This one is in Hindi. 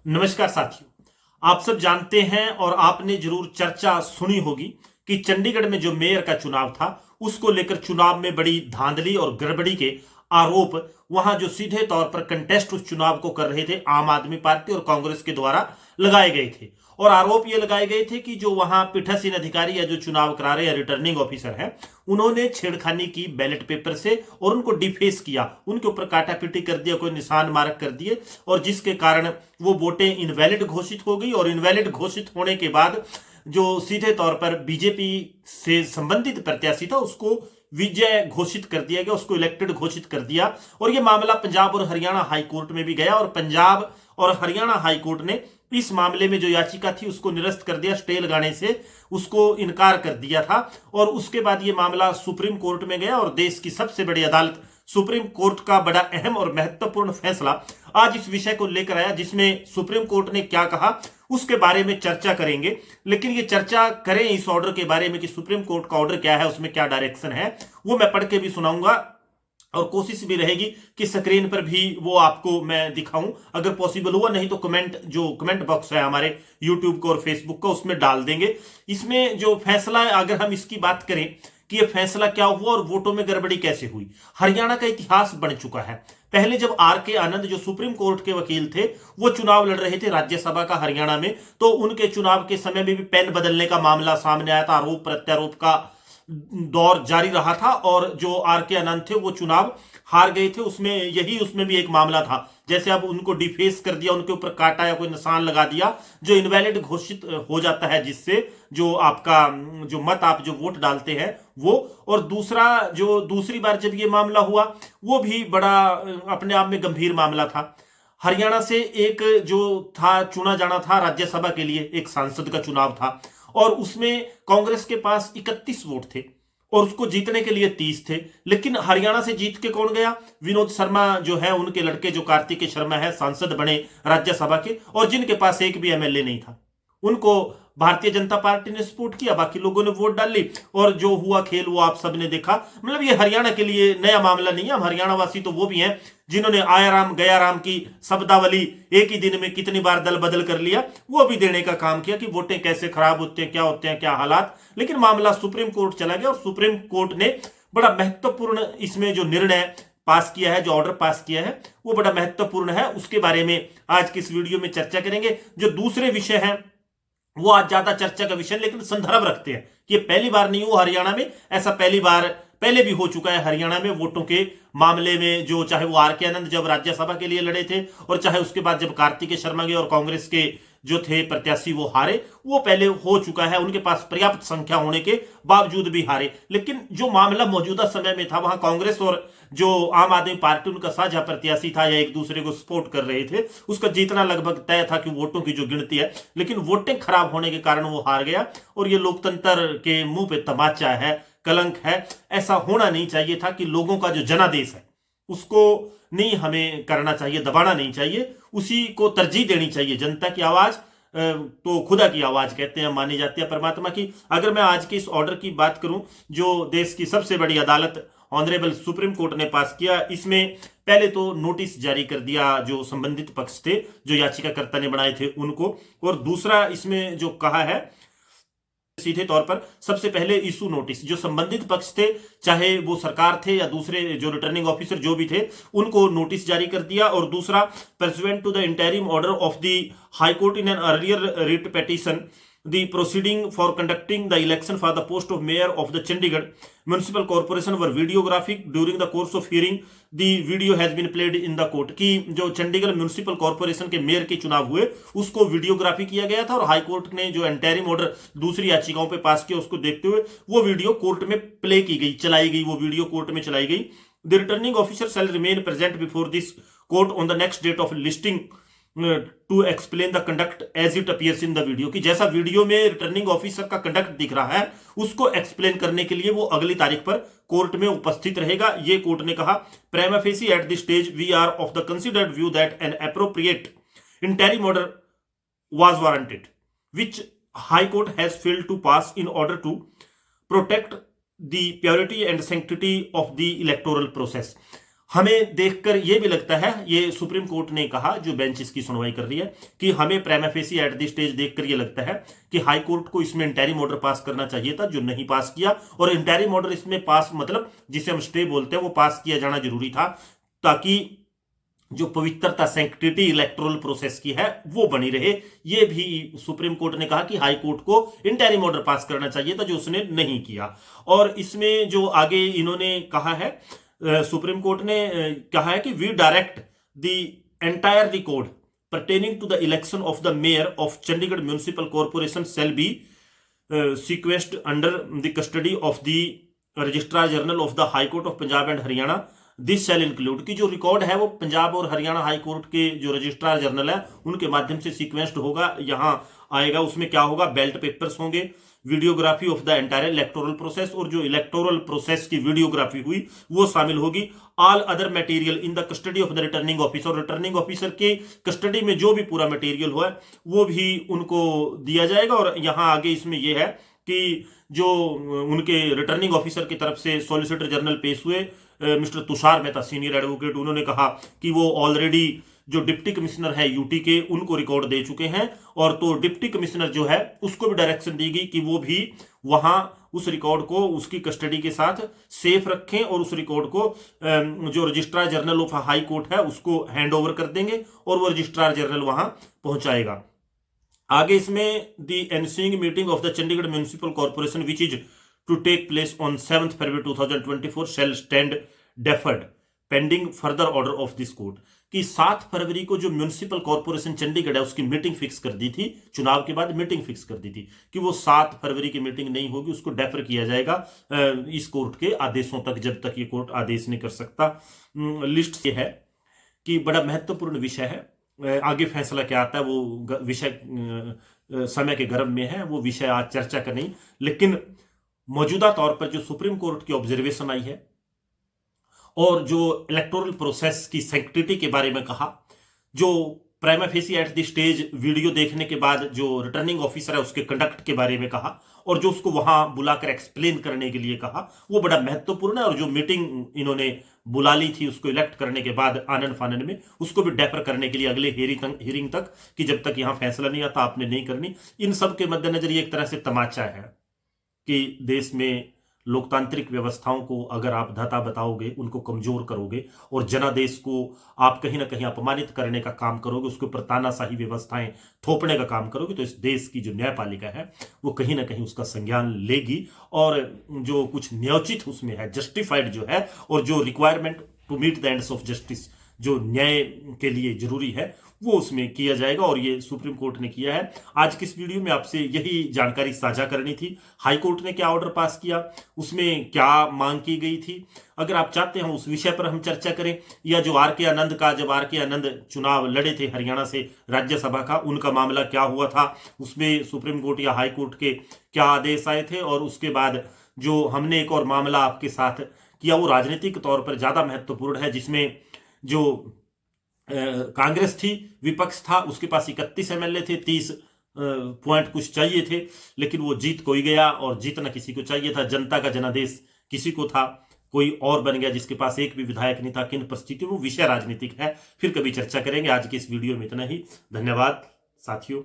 नमस्कार साथियों, आप सब जानते हैं और आपने जरूर चर्चा सुनी होगी कि चंडीगढ़ में जो मेयर का चुनाव था उसको लेकर चुनाव में बड़ी धांधली और गड़बड़ी के आरोप वहां जो सीधे तौर पर कंटेस्ट उस चुनाव को कर रहे थे आम आदमी पार्टी और कांग्रेस के द्वारा लगाए गए थे। और आरोप ये लगाए गए थे कि जो वहां पीठासीन अधिकारी या जो चुनाव करा रहे या रिटर्निंग ऑफिसर हैं उन्होंने छेड़खानी की बैलेट पेपर से और उनको डिफेस किया, उनके ऊपर काटापीटी कर दिया, कोई निशान मारक कर दिए और जिसके कारण वो वोटें इनवैलिड घोषित हो गई। और इनवैलिड घोषित होने के बाद जो सीधे तौर पर बीजेपी से संबंधित प्रत्याशी था उसको विजय घोषित कर दिया गया, उसको इलेक्टेड घोषित कर दिया। और यह मामला पंजाब और हरियाणा हाई कोर्ट में भी गया और पंजाब और हरियाणा हाई कोर्ट ने इस मामले में जो याचिका थी उसको निरस्त कर दिया, स्टे लगाने से उसको इनकार कर दिया था। और उसके बाद यह मामला सुप्रीम कोर्ट में गया और देश की सबसे बड़ी अदालत सुप्रीम कोर्ट का बड़ा अहम और महत्वपूर्ण फैसला आज इस विषय को लेकर आया, जिसमें सुप्रीम कोर्ट ने क्या कहा उसके बारे में चर्चा करेंगे। लेकिन ये चर्चा करें इस ऑर्डर के बारे में कि सुप्रीम कोर्ट का ऑर्डर क्या है, उसमें क्या डायरेक्शन है, वो मैं पढ़ के भी सुनाऊंगा और कोशिश भी रहेगी कि स्क्रीन पर भी वो आपको मैं दिखाऊं अगर पॉसिबल हुआ, नहीं तो कमेंट बॉक्स है हमारे यूट्यूब का और फेसबुक का उसमें डाल देंगे। इसमें जो फैसला है अगर हम इसकी बात करें कि ये फैसला क्या हुआ और वोटों में गड़बड़ी कैसे हुई, हरियाणा का इतिहास बन चुका है। पहले जब आर के आनंद जो सुप्रीम कोर्ट के वकील थे वो चुनाव लड़ रहे थे राज्यसभा का हरियाणा में, तो उनके चुनाव के समय में भी पेन बदलने का मामला सामने आया था, आरोप प्रत्यारोप का दौर जारी रहा था और जो आर के आनंद थे वो चुनाव हार गए थे। उसमें भी एक मामला था, जैसे अब उनको डिफेस कर दिया, उनके ऊपर काटा या कोई निशान लगा दिया जो इनवैलिड घोषित हो जाता है, जिससे जो आपका जो मत आप जो वोट डालते हैं वो। और दूसरा जो दूसरी बार जब ये मामला हुआ वो भी बड़ा अपने आप में गंभीर मामला था। हरियाणा से एक जो था चुना जाना था राज्यसभा के लिए, एक सांसद का चुनाव था और उसमें कांग्रेस के पास 31 वोट थे और उसको जीतने के लिए 30 थे। लेकिन हरियाणा से जीत के कौन गया? विनोद शर्मा जो है, उनके लड़के जो कार्तिकेय शर्मा है, सांसद बने राज्यसभा के और जिनके पास एक भी एमएलए नहीं था। उनको भारतीय जनता पार्टी ने सपोर्ट किया, बाकी लोगों ने वोट डाल ली और जो हुआ खेल वो आप सबने देखा। मतलब ये हरियाणा के लिए नया मामला नहीं है। हम हरियाणा वासी तो वो भी हैं जिन्होंने आया राम गया राम की शब्दावली एक ही दिन में कितनी बार दल बदल कर लिया, वो भी देने का काम किया कि वोटें कैसे खराब होते हैं, क्या हालात। लेकिन मामला सुप्रीम कोर्ट चला गया और सुप्रीम कोर्ट ने बड़ा महत्वपूर्ण इसमें जो निर्णय पास किया है, जो ऑर्डर पास किया है वो बड़ा महत्वपूर्ण है। उसके बारे में आज की इस वीडियो में चर्चा करेंगे। जो दूसरे विषय हैं वो आज ज्यादा चर्चा का विषय, लेकिन संदर्भ रखते हैं कि ये पहली बार नहीं हुआ हरियाणा में, ऐसा पहली बार पहले भी हो चुका है हरियाणा में वोटों के मामले में। जो चाहे वो आर के आनंद जब राज्यसभा के लिए लड़े थे और चाहे उसके बाद जब कार्तिकेय शर्मा गए और कांग्रेस के जो थे प्रत्याशी वो हारे, वो पहले हो चुका है, उनके पास पर्याप्त संख्या होने के बावजूद भी हारे। लेकिन जो मामला मौजूदा समय में था वहां कांग्रेस और जो आम आदमी पार्टी उनका साझा प्रत्याशी था या एक दूसरे को सपोर्ट कर रहे थे, उसका जीतना लगभग तय था कि वोटों की जो गिनती है, लेकिन वोटें खराब होने के कारण वो हार गया। और ये लोकतंत्र के मुंह पे तमाचा है, कलंक है। ऐसा होना नहीं चाहिए था कि लोगों का जो जनादेश है उसको नहीं हमें करना चाहिए, दबाना नहीं चाहिए, उसी को तरजीह देनी चाहिए। जनता की आवाज तो खुदा की आवाज कहते हैं, मानी जाती है परमात्मा की। अगर मैं आज के इस ऑर्डर की बात करूं जो देश की सबसे बड़ी अदालत ऑनरेबल सुप्रीम कोर्ट ने पास किया, इसमें पहले तो नोटिस जारी कर दिया जो संबंधित पक्ष थे, जो याचिकाकर्ता ने बनाए थे उनको। और दूसरा इसमें जो कहा है सीधे तौर पर सबसे पहले इशू नोटिस, जो संबंधित पक्ष थे चाहे वो सरकार थे या दूसरे जो रिटर्निंग ऑफिसर जो भी थे, उनको नोटिस जारी कर दिया। और दूसरा, pursuant to the interim order of the high court in an earlier writ petition the proceeding for conducting the election for the post of mayor of the Chandigarh municipal corporation were videographic during the course of hearing the video has been played in the court। कि जो चंडीगढ़ म्यूनिसिपल कॉर्पोरेशन के मेयर के चुनाव हुए उसको वीडियोग्राफी किया गया था और हाई कोर्ट ने जो एंटरिम ऑर्डर दूसरी याचिकाओं पे पास किया उसको देखते हुए वो वीडियो कोर्ट में प्ले की गई, चलाई गई, वो वीडियो कोर्ट में चलाई गई। The returning officer shall remain present before this court on the next date of listing to explain the conduct as it appears in the video. कि जैसा वीडियो में रिटर्निंग ऑफिसर का कंडक्ट दिख रहा है उसको एक्सप्लेन करने के लिए वो अगली तारीख पर कोर्ट में उपस्थित रहेगा, ये कोर्ट ने कहा। Prima facie at this stage we are of the considered view that an appropriate interim order was warranted which High Court has failed to pass in order to protect the purity and sanctity of the electoral process। हमें देखकर यह भी लगता है, ये सुप्रीम कोर्ट ने कहा, जो बेंच इसकी सुनवाई कर रही है, कि हमें prima facie at the stage देखकर यह लगता है कि हाई कोर्ट को इसमें इंटरिम ऑर्डर पास करना चाहिए था, जो नहीं पास किया। और इंटरिम ऑर्डर इसमें पास, मतलब जिसे हम स्टे बोलते हैं, वो पास किया जाना जरूरी था, ताकि जो पवित्रता, सैंक्टिटी इलेक्टोरल प्रोसेस की है वो बनी रहे। ये भी सुप्रीम कोर्ट ने कहा कि हाई कोर्ट को इंटरिम ऑर्डर पास करना चाहिए था, जो उसने नहीं किया। और इसमें जो आगे इन्होंने कहा है, सुप्रीम कोर्ट ने कहा है कि we direct the entire record pertaining to the election of the mayor of Chandigarh Municipal Corporation shall be sequenced under the custody of the Registrar General of the High Court of Punjab and Haryana. This shall include की जो रिकॉर्ड है वो पंजाब और हरियाणा हाई कोर्ट के जो रजिस्ट्रार जनरल है उनके माध्यम से सीक्वेंस्ड होगा, यहां आएगा। उसमें क्या होगा, बेल्ट पेपर्स होंगे, videography of the entire electoral process, और जो इलेक्टोरल प्रोसेस की वीडियोग्राफी हुई वो शामिल होगी। All other material in the custody of the returning officer, returning officer के कस्टडी में जो भी पूरा मटेरियल हुआ वो भी उनको दिया जाएगा। और यहां आगे इसमें यह है कि जो उनके रिटर्निंग ऑफिसर की तरफ से सॉलिसिटर जनरल पेश हुए mister Tushar Mehta senior advocate, उन्होंने कहा कि वो ऑलरेडी जो डिप्टी कमिश्नर है यूटी के, उनको रिकॉर्ड दे चुके हैं। और तो डिप्टी कमिश्नर जो है उसको भी डायरेक्शन दी गई कि वो भी वहां उस रिकॉर्ड को उसकी कस्टडी के साथ सेफ रखें, और उस रिकॉर्ड को जो registrar general of high court है उसको हैंड ओवर कर देंगे, और वो रजिस्ट्रार जनरल वहां पहुंचाएगा। आगे इसमें the ensuing meeting of the Chandigarh municipal corporation which is to take place on 7th February 2024 shall stand deferred pending further order of this court। कि 7 फरवरी को जो म्युनिसिपल कॉर्पोरेशन चंडीगढ़ है उसकी मीटिंग फिक्स कर दी थी, चुनाव के बाद मीटिंग फिक्स कर दी थी कि वो 7 फरवरी की मीटिंग नहीं होगी, उसको डेफर किया जाएगा इस कोर्ट के आदेशों तक, जब तक ये कोर्ट आदेश नहीं कर सकता। लिस्ट ये है कि बड़ा महत्वपूर्ण विषय है, आगे फैसला क्या आता है वो विषय समय के गर्भ में है, वो विषय आज चर्चा का नहीं। लेकिन मौजूदा तौर पर जो सुप्रीम कोर्ट की ऑब्जर्वेशन आई है और जो इलेक्टोरल प्रोसेस की सैंक्टिटी के बारे में कहा, जो prima facie at the stage video देखने के बाद जो रिटर्निंग ऑफिसर है उसके कंडक्ट के बारे में कहा, और जो उसको वहां बुलाकर एक्सप्लेन करने के लिए कहा, वो बड़ा महत्वपूर्ण है। और जो मीटिंग इन्होंने बुला ली थी उसको इलेक्ट करने के बाद आनंद फानंद में, उसको भी डेफर करने के लिए अगले हियरिंग तक, कि जब तक यहां फैसला नहीं आता आपने नहीं करनी। इन सब के मद्देनजर ये एक तरह से तमाचा है कि देश में लोकतांत्रिक व्यवस्थाओं को अगर आप धता बताओगे, उनको कमजोर करोगे, और जनादेश को आप कहीं ना कहीं अपमानित करने का काम करोगे, उसके ऊपर तानाशाही व्यवस्थाएं थोपने का काम करोगे, तो इस देश की जो न्यायपालिका है वो कहीं ना कहीं उसका संज्ञान लेगी। और जो कुछ न्योचित उसमें है, जस्टिफाइड जो है, और जो requirement to meet the ends of justice, जो न्याय के लिए जरूरी है, वो उसमें किया जाएगा। और ये सुप्रीम कोर्ट ने किया है। आज की इस वीडियो में आपसे यही जानकारी साझा करनी थी। हाई कोर्ट ने क्या ऑर्डर पास किया, उसमें क्या मांग की गई थी, अगर आप चाहते हैं उस विषय पर हम चर्चा करें, या जो आर के आनंद का, जब आर के आनंद चुनाव लड़े थे हरियाणा से राज्यसभा का, उनका मामला क्या हुआ था, उसमें सुप्रीम कोर्ट या हाई कोर्ट के क्या आदेश आए थे, और उसके बाद जो हमने एक और मामला आपके साथ किया वो राजनीतिक तौर पर ज्यादा महत्वपूर्ण है, जिसमें जो कांग्रेस थी, विपक्ष था, उसके पास 31 एमएलए थे, 30 पॉइंट कुछ चाहिए थे, लेकिन वो जीत कोई गया, और जीतना किसी को चाहिए था, जनता का जनादेश किसी को था, कोई और बन गया जिसके पास एक भी विधायक नहीं था। किन परिस्थितियों में, विषय राजनीतिक है, फिर कभी चर्चा करेंगे। आज की इस वीडियो में इतना ही। धन्यवाद साथियों।